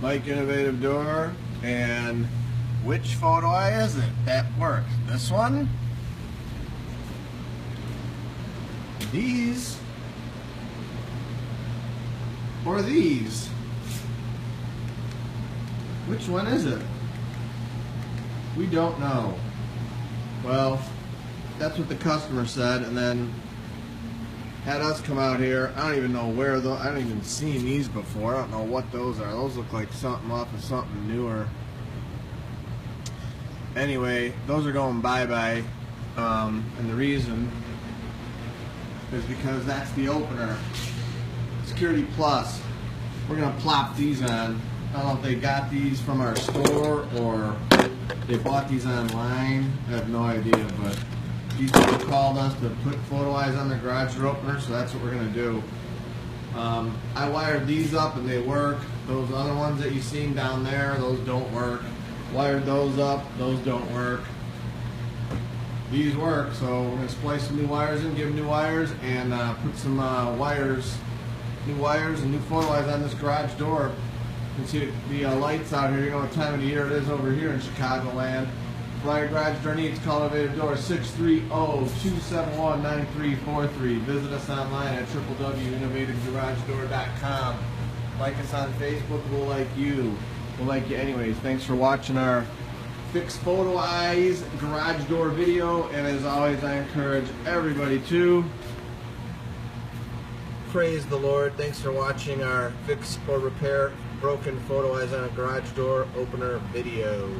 Mike Innovative Door, and which photo eye is it that works? This one? These? Or these? Which one is it? We don't know. Well, that's what the customer said, and then had us come out here. I don't even know where though. I haven't even seen these before. I don't know what those are. Those look like something off of something newer. Anyway, those are going bye-bye, and the reason is because that's the opener. Security Plus. We're gonna plop these on. I don't know if they got these from our store or they bought these online. I have no idea, but these people called us to put photo eyes on their garage door opener, so that's what we're gonna do. I wired these up and they work. Those other ones that you've seen down there, those don't work. Wired those up, those don't work. These work, so we're gonna splice some new wires in, give them new wires, and put some new wires and new photo eyes on this garage door. You can see the lights out here. You know what time of the year it is over here in Chicagoland. For your garage door needs, call Innovative Door 630-271-9343. Visit us online at www.innovativegaragedoor.com. Like us on Facebook, we'll like you. We'll like you anyways. Thanks for watching our Fix Photo Eyes garage door video, and as always, I encourage everybody to praise the Lord. Thanks for watching our fix or repair broken photo eyes on a garage door opener video.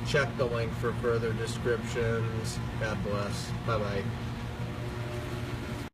Check the link for further descriptions. God bless. Bye-bye.